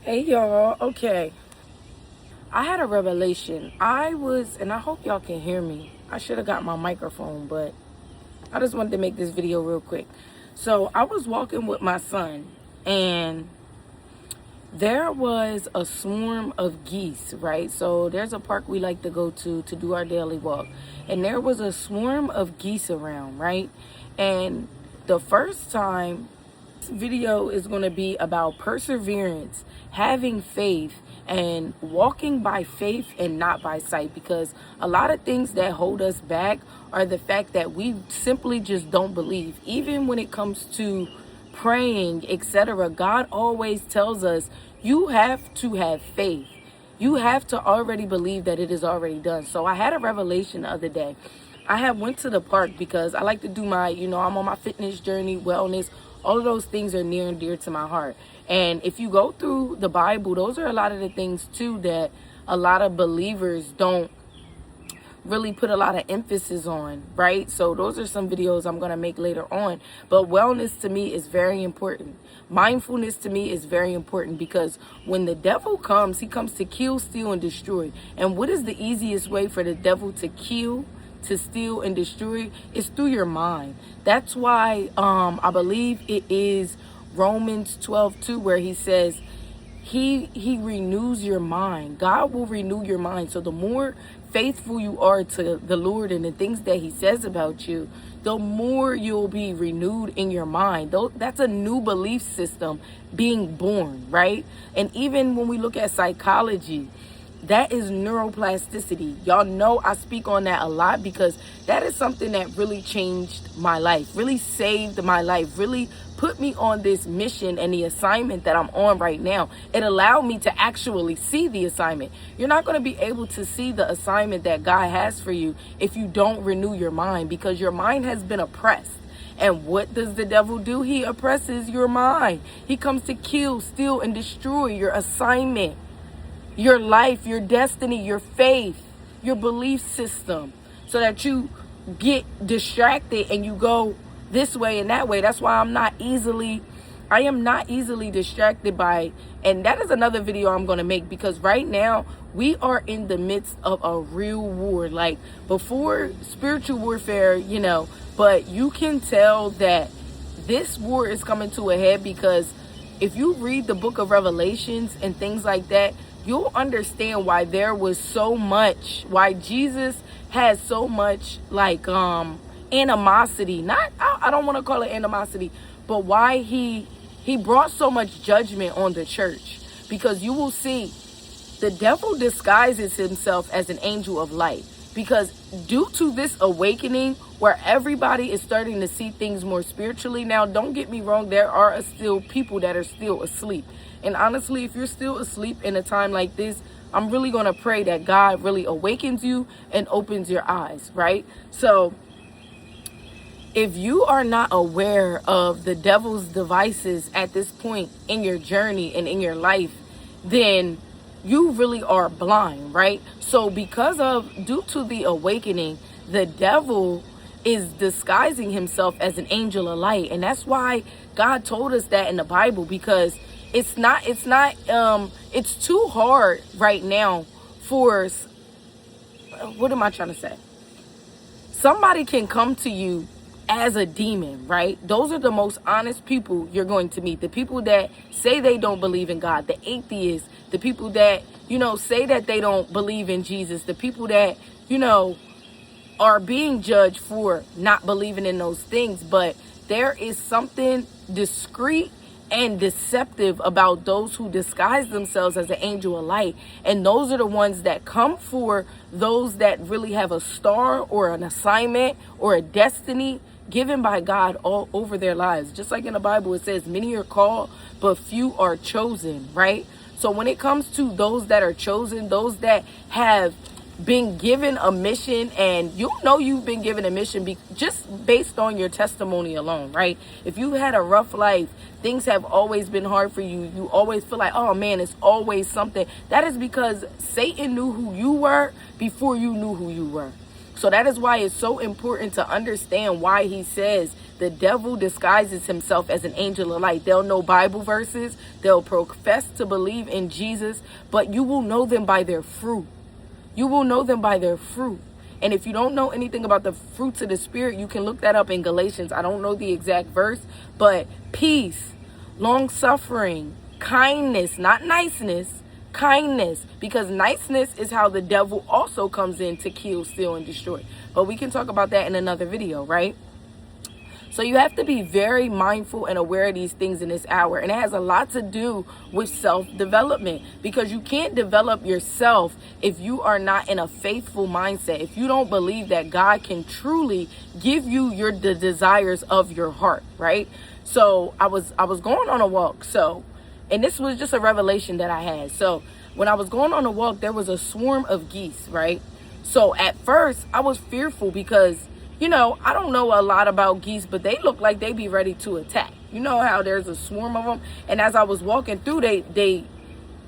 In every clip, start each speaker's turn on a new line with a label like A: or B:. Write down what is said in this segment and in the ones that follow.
A: Hey y'all, okay. I had a revelation. And I hope y'all can hear me. I should have got my microphone, but I just wanted to make this video real quick. So I was walking with my son, and there was a swarm of geese, right? So there's a park we like to go to do our daily walk. And there was a swarm of geese around, right? And the first time, this video is going to be about perseverance, having faith, and walking by faith and not by sight, because a lot of things that hold us back are the fact that we simply just don't believe. Even when it comes to praying, etc., God always tells us you have to have faith. You have to already believe that it is already done. So I had a revelation the other day. I had went to the park because I like to do my, I'm on my fitness journey, wellness. All of those things are near and dear to my heart. And if you go through the Bible, those are a lot of the things too that a lot of believers don't really put a lot of emphasis on, right? So those are some videos I'm going to make later on. But wellness to me is very important. Mindfulness to me is very important, because when the devil comes, he comes to kill, steal, and destroy. And what is the easiest way for the devil to kill, to steal, and destroy? Is through your mind. That's why I believe it is Romans 12:2, where he says he renews your mind. God will renew your mind. So the more faithful you are to the Lord and the things that he says about you, the more you'll be renewed in your mind. That's a new belief system being born, right? And even when we look at psychology, that is neuroplasticity. Y'all know I speak on that a lot, because that is something that really changed my life, really saved my life, really put me on this mission and the assignment that I'm on right now. It allowed me to actually see the assignment. You're not going to be able to see the assignment that God has for you if you don't renew your mind, because your mind has been oppressed. And what does the devil do? He oppresses your mind. He comes to kill, steal, and destroy your assignment, your life, your destiny, your faith, your belief system, so that you get distracted and you go this way and that way. That's why I am not easily distracted by, and that is another video I'm going to make, because right now we are in the midst of a real war. Like before, spiritual warfare, but you can tell that this war is coming to a head, because if you read the book of Revelations and things like that, you'll understand why why Jesus has so much animosity. I don't want to call it animosity, but why he brought so much judgment on the church. Because you will see the devil disguises himself as an angel of light, because due to this awakening where everybody is starting to see things more spiritually. Now, don't get me wrong, there are still people that are still asleep. And honestly, if you're still asleep in a time like this, I'm really going to pray that God really awakens you and opens your eyes, right? So if you are not aware of the devil's devices at this point in your journey and in your life, then you really are blind, right? So due to the awakening, the devil is disguising himself as an angel of light. And that's why God told us that in the Bible, because it's too hard right now what am I trying to say? Somebody can come to you as a demon, right? Those are the most honest people you're going to meet. The people that say they don't believe in God, the atheists, the people that, say that they don't believe in Jesus, the people that, are being judged for not believing in those things. But there is something discreet and deceptive about those who disguise themselves as an angel of light. And those are the ones that come for those that really have a star or an assignment or a destiny given by God all over their lives. Just like in the Bible, it says many are called, but few are chosen, right? So when it comes to those that are chosen, those that have been given a mission, and you've been given a mission just based on your testimony alone, right? If you had a rough life, things have always been hard for you, you always feel like, oh man, it's always something. That is because Satan knew who you were before you knew who you were. So that is why it's so important to understand why he says the devil disguises himself as an angel of light. They'll know Bible verses. They'll profess to believe in Jesus, but you will know them by their fruit. You will know them by their fruit. And if you don't know anything about the fruits of the Spirit, you can look that up in Galatians. I don't know the exact verse, but peace, long-suffering, kindness, not niceness, kindness, because niceness is how the devil also comes in to kill, steal, and destroy. But we can talk about that in another video, right? So you have to be very mindful and aware of these things in this hour. And it has a lot to do with self-development, because you can't develop yourself if you are not in a faithful mindset. If you don't believe that God can truly give you the desires of your heart, right? So I was going on a walk. And this was just a revelation that I had. So when I was going on a walk, there was a swarm of geese, right? So at first I was fearful because, I don't know a lot about geese, but they look like they be ready to attack. You know how there's a swarm of them? And as I was walking through, they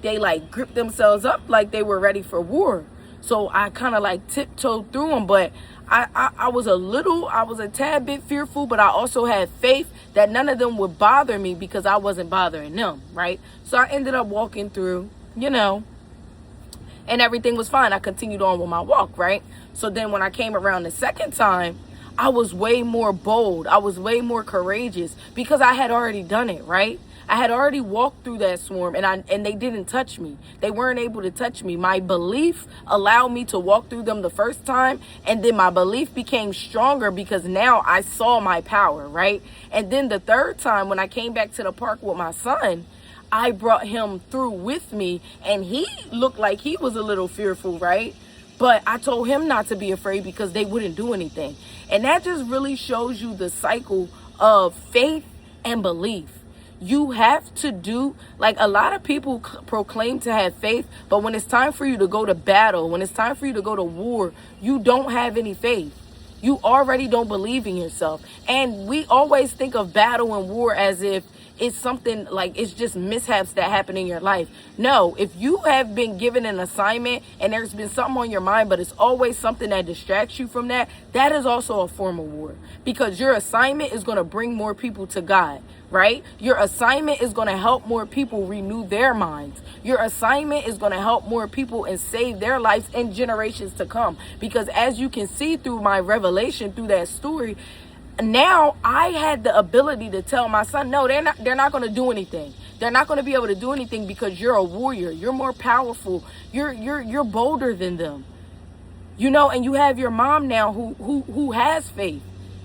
A: like gripped themselves up like they were ready for war. So I kind of like tiptoed through them, but I was a tad bit fearful, but I also had faith that none of them would bother me because I wasn't bothering them, right? So I ended up walking through, and everything was fine. I continued on with my walk, right? So then when I came around the second time, I was way more bold. I was way more courageous because I had already done it, right? I had already walked through that swarm and they didn't touch me. They weren't able to touch me. My belief allowed me to walk through them the first time, and then my belief became stronger because now I saw my power, right? And then the third time when I came back to the park with my son, I brought him through with me, and he looked like he was a little fearful, right? But I told him not to be afraid because they wouldn't do anything. And that just really shows you the cycle of faith and belief. You have to do, like, a lot of people proclaim to have faith, but when it's time for you to go to battle, when it's time for you to go to war, you don't have any faith. You already don't believe in yourself. And we always think of battle and war as if it's something like it's just mishaps that happen in your life. No, if you have been given an assignment and there's been something on your mind, but it's always something that distracts you from that, that is also a form of war, because your assignment is going to bring more people to God, right? Your assignment is going to help more people renew their minds. Your assignment is going to help more people and save their lives in generations to come. Because as you can see through my revelation, through that story, now I had the ability to tell my son, no, they're not going to do anything. They're not going to be able to do anything because you're a warrior. You're more powerful. You're bolder than them. And you have your mom now who has faith,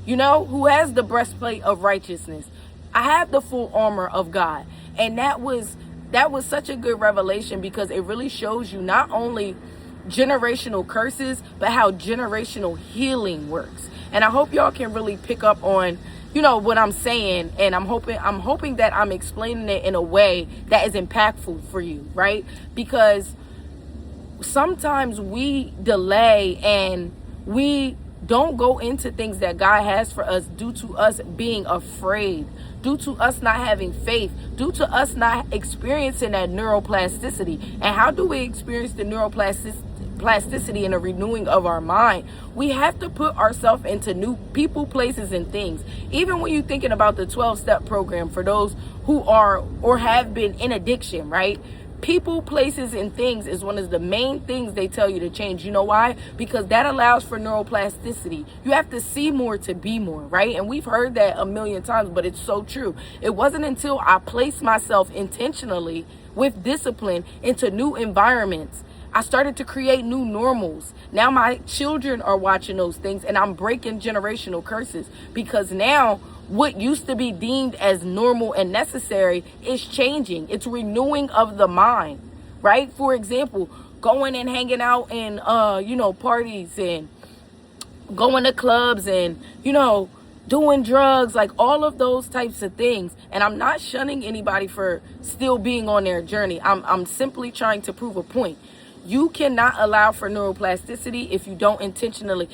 A: who has the breastplate of righteousness. I have the full armor of God. And that was such a good revelation, because it really shows you not only generational curses, but how generational healing works. And I hope y'all can really pick up on, what I'm saying. And I'm hoping that I'm explaining it in a way that is impactful for you, right? Because sometimes we delay and we don't go into things that God has for us due to us being afraid, due to us not having faith, due to us not experiencing that neuroplasticity. And how do we experience the neuroplasticity and a renewing of our mind? We have to put ourselves into new people, places, and things. Even when you're thinking about the 12-step program for those who are or have been in addiction, right? People, places, and things is one of the main things they tell you to change. You know why? Because that allows for neuroplasticity. You have to see more to be more, right? And we've heard that a million times, but it's so true. It wasn't until I placed myself intentionally with discipline into new environments, I started to create new normals. Now my children are watching those things, and I'm breaking generational curses, because now what used to be deemed as normal and necessary is changing. It's renewing of the mind, right? For example, going and hanging out in, parties and going to clubs and, doing drugs, like all of those types of things. And I'm not shunning anybody for still being on their journey. I'm simply trying to prove a point. You cannot allow for neuroplasticity if you don't intentionally.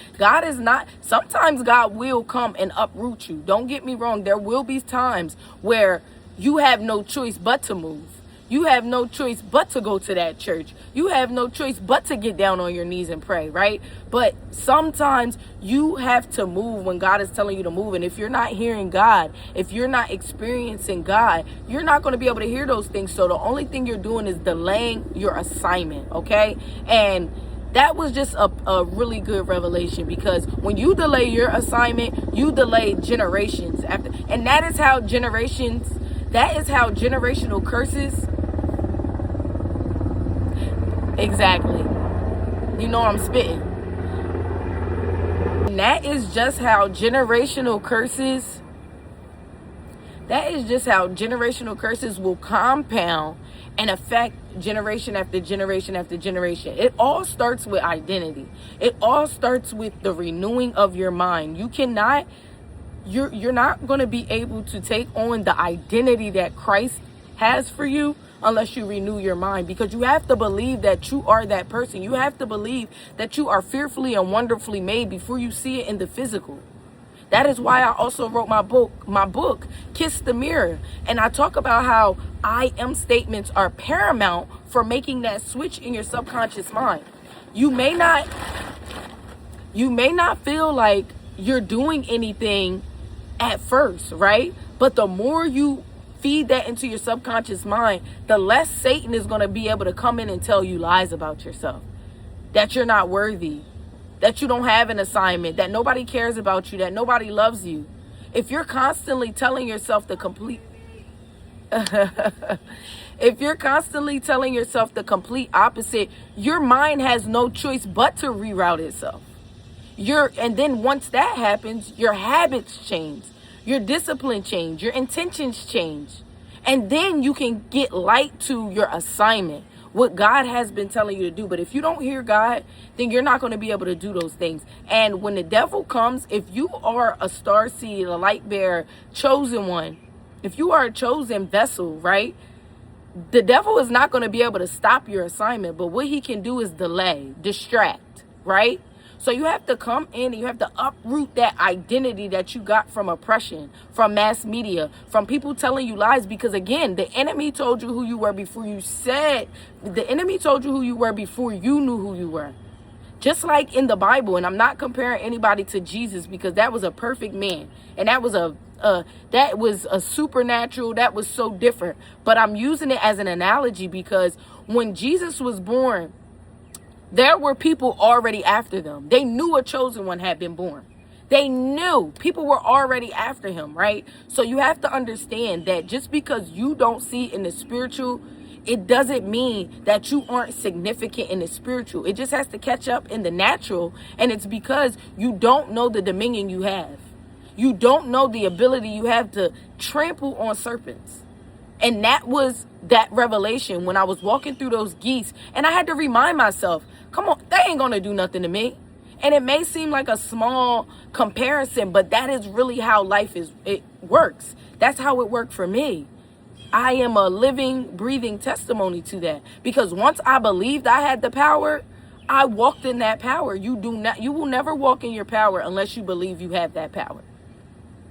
A: Sometimes God will come and uproot you. Don't get me wrong. There will be times where you have no choice but to move. You have no choice but to go to that church. You have no choice but to get down on your knees and pray, right? But sometimes you have to move when God is telling you to move. And if you're not hearing God, if you're not experiencing God, you're not going to be able to hear those things. So the only thing you're doing is delaying your assignment, okay? And that was just a really good revelation, because when you delay your assignment, you delay generations after. And that is how generational curses. Exactly. You know I'm spitting. And that is just how generational curses will compound and affect generation after generation after generation. It all starts with identity. It all starts with the renewing of your mind. You're not going to be able to take on the identity that Christ has for you unless you renew your mind, because you have to believe that you are that person. You have to believe that you are fearfully and wonderfully made before you see it in the physical. That is why I also wrote my book, Kiss the Mirror. And I talk about how I am statements are paramount for making that switch in your subconscious mind. You may not feel like you're doing anything at first, right? But the more you feed that into your subconscious mind, the less Satan is going to be able to come in and tell you lies about yourself. That you're not worthy. That you don't have an assignment, that nobody cares about you, that nobody loves you. If you're constantly telling yourself the complete opposite, your mind has no choice but to reroute itself. And then once that happens, your habits change, your discipline change, your intentions change. And then you can get light to your assignment, what God has been telling you to do. But if you don't hear God, then you're not going to be able to do those things. And when the devil comes, if you are a starseed, a light bearer, chosen one, if you are a chosen vessel, right, the devil is not going to be able to stop your assignment. But what he can do is delay, distract, right? So you have to come in and you have to uproot that identity that you got from oppression, from mass media, from people telling you lies. Because again, the enemy told you who you were before you knew who you were. Just like in the Bible, and I'm not comparing anybody to Jesus, because that was a perfect man. And that was a supernatural, that was so different. But I'm using it as an analogy because when Jesus was born, there were people already after them. They knew a chosen one had been born. They knew people were already after him, right? So you have to understand that just because you don't see in the spiritual, it doesn't mean that you aren't significant in the spiritual. It just has to catch up in the natural. And it's because you don't know the dominion you have. You don't know the ability you have to trample on serpents. And that was that revelation when I was walking through those geese. And I had to remind myself, come on, they ain't going to do nothing to me. And it may seem like a small comparison, but that is really how it works. That's how it worked for me. I am a living, breathing testimony to that. Because once I believed I had the power, I walked in that power. You will never walk in your power unless you believe you have that power.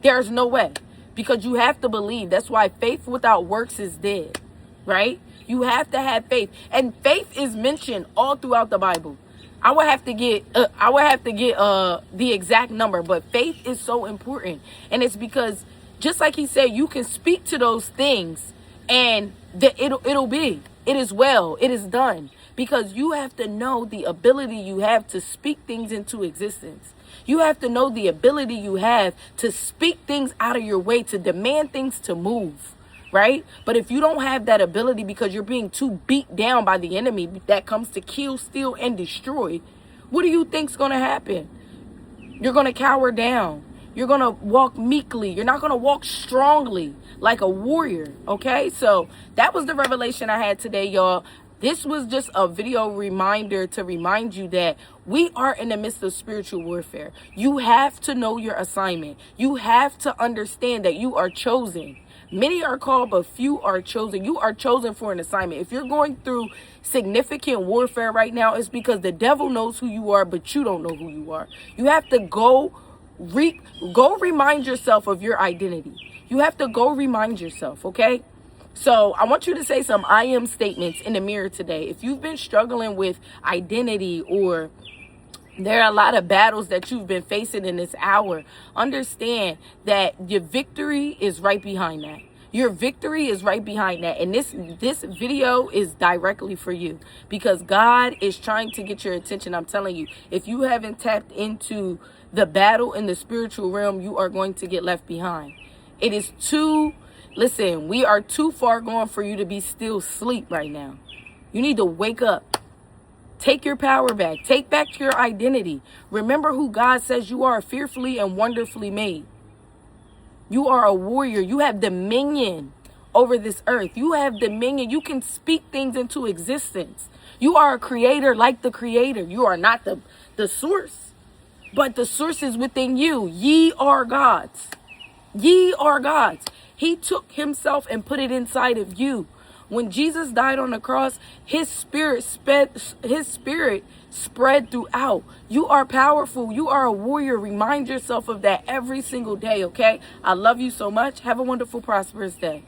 A: There's no way. Because you have to believe. That's why faith without works is dead, right? You have to have faith. And faith is mentioned all throughout the Bible. I would have to get the exact number, but faith is so important. And it's because just like he said, you can speak to those things and it'll be. It is well. It is done. Because you have to know the ability you have to speak things into existence. You have to know the ability you have to speak things out of your way, to demand things to move, right? But if you don't have that ability because you're being too beat down by the enemy that comes to kill, steal, and destroy, what do you think's going to happen? You're going to cower down. You're going to walk meekly. You're not going to walk strongly like a warrior, okay? So that was the revelation I had today, y'all. This was just a video reminder to remind you that we are in the midst of spiritual warfare. You have to know your assignment. You have to understand that you are chosen. Many are called, but few are chosen. You are chosen for an assignment. If you're going through significant warfare right now, it's because the devil knows who you are, but you don't know who you are. You have to go remind yourself of your identity. You have to go remind yourself, okay? So I want you to say some I am statements in the mirror today. If you've been struggling with identity, or there are a lot of battles that you've been facing in this hour, understand that your victory is right behind that. Your victory is right behind that. And this video is directly for you, because God is trying to get your attention. I'm telling you, if you haven't tapped into the battle in the spiritual realm, you are going to get left behind. It is listen, we are too far gone for you to be still asleep right now. You need to wake up. Take your power back. Take back your identity. Remember who God says you are, fearfully and wonderfully made. You are a warrior. You have dominion over this earth. You have dominion. You can speak things into existence. You are a creator like the creator. You are not the source, but the source is within you. Ye are gods. Ye are gods. He took himself and put it inside of you. When Jesus died on the cross, his spirit spread throughout. You are powerful. You are a warrior. Remind yourself of that every single day, okay? I love you so much. Have a wonderful, prosperous day.